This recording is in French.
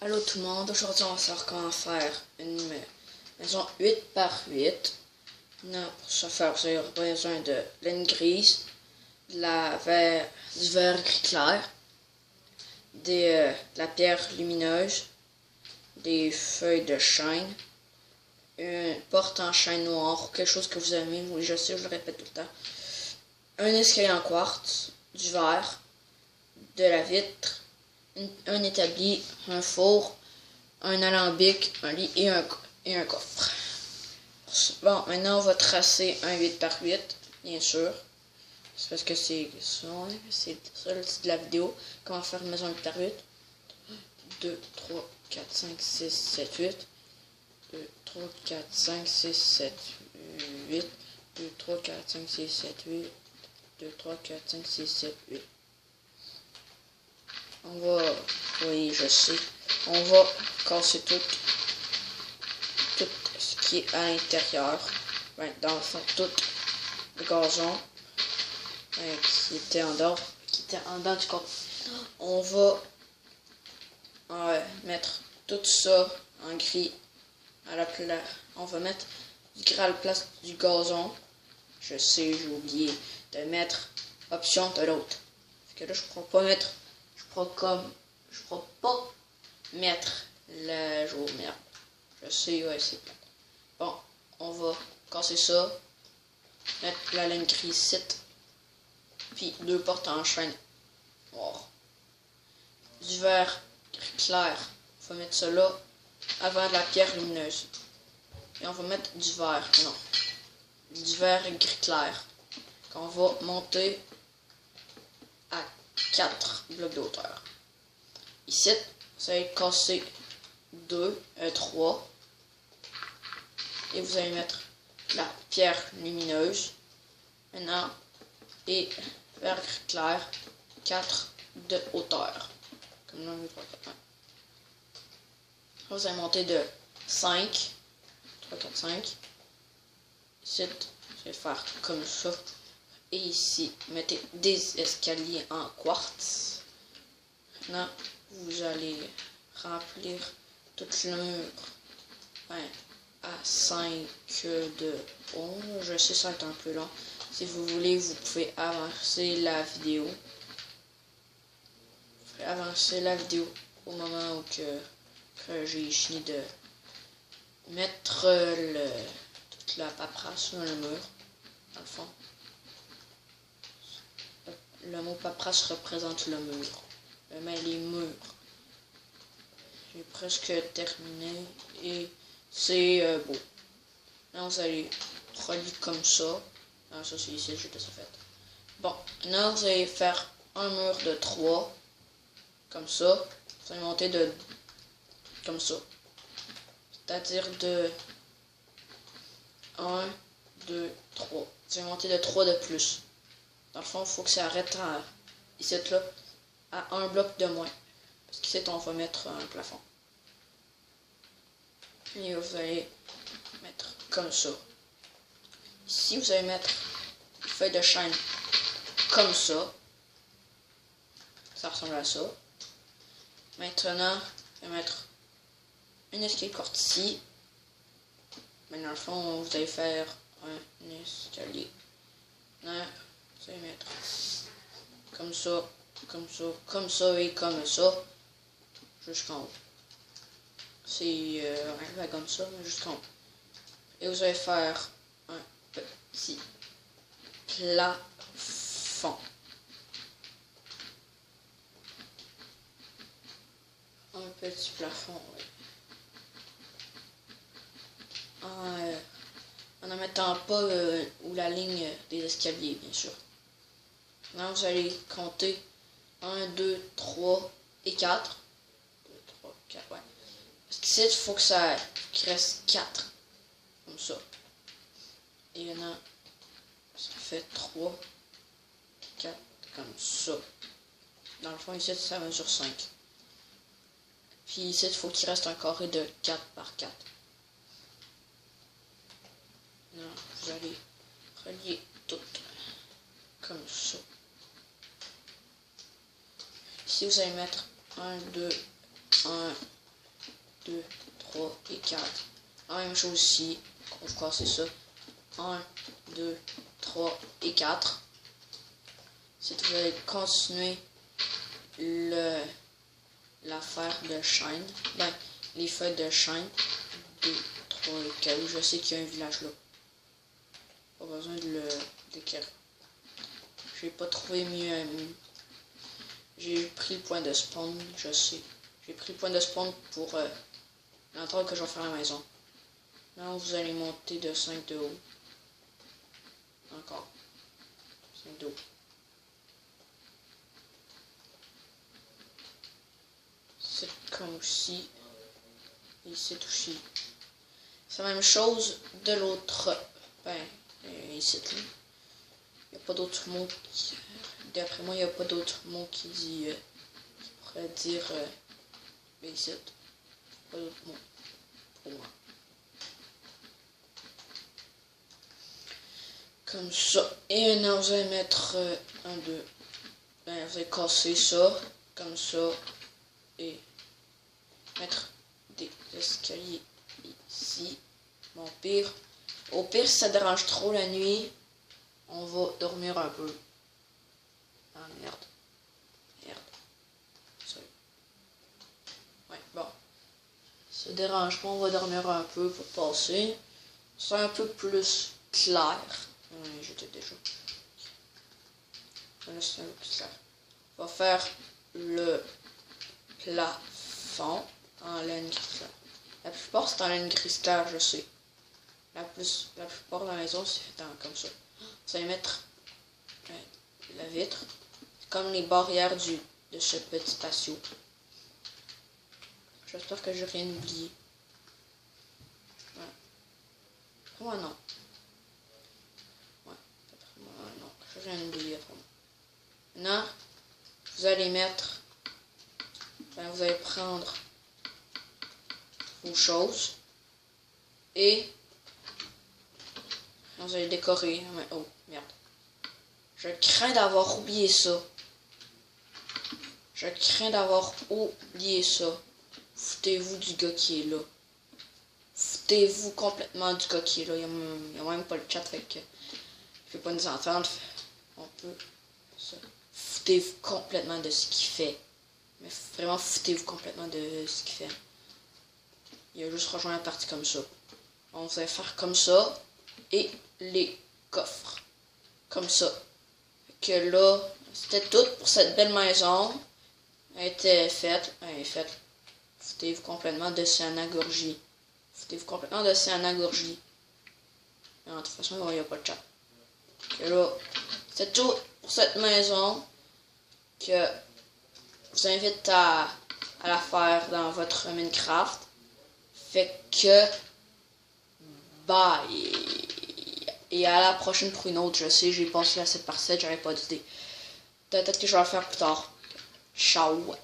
Allô tout le monde, aujourd'hui on va savoir comment faire une maison 8 par 8. Non, pour ce faire, vous avez besoin de laine grise, du verre gris clair, de la pierre lumineuse, des feuilles de chêne, une porte en chêne noir, quelque chose que vous aimez, oui je sais, je le répète tout le temps, un escalier en quartz, du verre, de la vitre, un établi, un four, un alambic, un lit et un coffre. Bon, maintenant on va tracer un 8 par 8, bien sûr. C'est parce que c'est ça le titre de la vidéo. Comment faire une maison 8 par 8. 2, 3, 4, 5, 6, 7, 8. 2, 3, 4, 5, 6, 7, 8. 2, 3, 4, 5, 6, 7, 8. 2, 3, 4, 5, 6, 7, 8. On va, oui je sais, on va casser tout ce qui est à l'intérieur, dans le fond tout le gazon qui était en dedans du corps. On va mettre tout ça en gris à la place. On va mettre du gris à la place du gazon. Je sais, j'ai oublié de mettre option de l'autre. Parce que là je ne pourrais pas mettre. Je pourrais pas mettre le jour merde. Je sais, ouais, c'est plate. Bon, on va casser ça. Mettre la laine grise ici. Puis deux portes en chêne noir. Du verre clair. On va mettre ça là avant de la pierre lumineuse. Et on va mettre du verre, non. Du verre gris clair. Qu'on va monter à 4 blocs de hauteur. Ici, vous allez casser 3. Et vous allez mettre la pierre lumineuse. Maintenant, et verre clair, 4 de hauteur. Comme là, vous allez monter de 5. 3, 4, 5. Ici, vous allez faire comme ça. Et ici, mettez des escaliers en quartz. Maintenant, vous allez remplir tout le mur à 5 de haut. Je sais, ça va être un peu long. Si vous voulez, vous pouvez avancer la vidéo. Vous pouvez avancer la vidéo au moment où que j'ai fini de mettre toute la paperasse sur le mur, dans le fond. Le mot paperasse représente le mur. Mais les murs. J'ai presque terminé et c'est beau. Là, vous allez relier comme ça. Ah, ça c'est ici, j'ai déjà fait. Bon, maintenant vous allez faire un mur de 3. Comme ça. Vous allez monter de comme ça. C'est-à-dire de 1, 2, 3. Vous allez monter de 3 de plus. Dans le fond, il faut que ça arrête ici là à un bloc de moins. Parce qu'ici on va mettre un plafond. Et vous allez mettre comme ça. Ici vous allez mettre une feuille de chêne comme ça. Ça ressemble à ça. Maintenant, je vais mettre une escalier courte ici. Mais dans le fond, vous allez faire un escalier. Maintenant, vous allez mettre comme ça, comme ça, comme ça et comme ça. Jusqu'en haut. C'est un comme ça, mais jusqu'en haut. Et vous allez faire un petit plafond. Un petit plafond, oui. En ne mettant pas ou la ligne des escaliers, bien sûr. Maintenant, vous allez compter 1, 2, 3 et 4. 2, 3, 4, ouais. Parce qu'ici, il faut qu'il reste 4. Comme ça. Et maintenant, ça fait 3, 4, comme ça. Dans le fond, ici, ça mesure 5. Puis ici, il faut qu'il reste un carré de 4 par 4. Non, vous allez relier tout comme ça. Ici, vous allez mettre 1, 2, 1, 2, 3 et 4. La même chose ici. On va casser ça. 1, 2, 3 et 4. C'est vous allez continuer l'affaire de chêne. Ben, les feuilles de chêne. 2, 3 et 4. Je sais qu'il y a un village là. Pas besoin de le décrire. J'ai pas trouvé mieux. J'ai pris le point de spawn, je sais. J'ai pris le point de spawn pour l'entrée que je vais faire à la maison. Là, vous allez monter de 5 de haut. Encore. 5 de haut. C'est comme ici. Et c'est aussi. C'est la même chose de l'autre. Ben, ici. Il n'y a pas d'autre mot qui. D'après moi, il n'y a pas d'autre mot qui dit. Qui pourrait dire. Ben, ici. Pas d'autre mot. Pour moi. Comme ça. Et maintenant, vous allez mettre un, deux. Ben, vous allez casser ça. Comme ça. Et mettre des escaliers ici. Bon, pire. Au pire, si ça dérange trop la nuit, on va dormir un peu. Ah, merde. Merde. Sorry. Ouais, bon. Si ça dérange pas, on va dormir un peu pour passer. C'est un peu plus clair. J'étais déjà. Là, c'est un peu plus clair. On va faire le plafond en laine cristal. La plupart c'est en laine cristal, je sais. La plupart de la maison c'est fait comme ça. Vous allez mettre la vitre. C'est comme les barrières de ce petit patio. J'espère que j'ai rien oublié. Ouais. Moi non. Ouais. Moi non. J'ai rien oublié après moi. Maintenant, vous allez mettre. Ben, vous allez prendre vos choses et vous allez décorer. Oh merde. Je crains d'avoir oublié ça. Je crains d'avoir oublié ça. Foutez-vous du gars qui est là. Foutez-vous complètement du gars qui est là. Il n'y a même pas le chat, fait que je ne vais pas nous entendre. On peut ça. Foutez-vous complètement de ce qu'il fait. Mais vraiment, foutez-vous complètement de ce qu'il fait. Il a juste rejoint la partie comme ça. On va faire comme ça. Et les coffres. Comme ça. Que là, c'était tout pour cette belle maison. Elle était faite. Elle est faite. Foutez-vous complètement de Cyanagorgie. Foutez-vous complètement de Cyanagorgie. De toute façon, il n'y a pas de chat. Que là, c'est tout pour cette maison. Que je vous invite à la faire dans votre Minecraft. Fait que bye. Et à la prochaine pour une autre. Je sais, j'ai passé à cette parcelle, j'avais pas d'idée. Peut-être que je vais la faire plus tard. Ciao.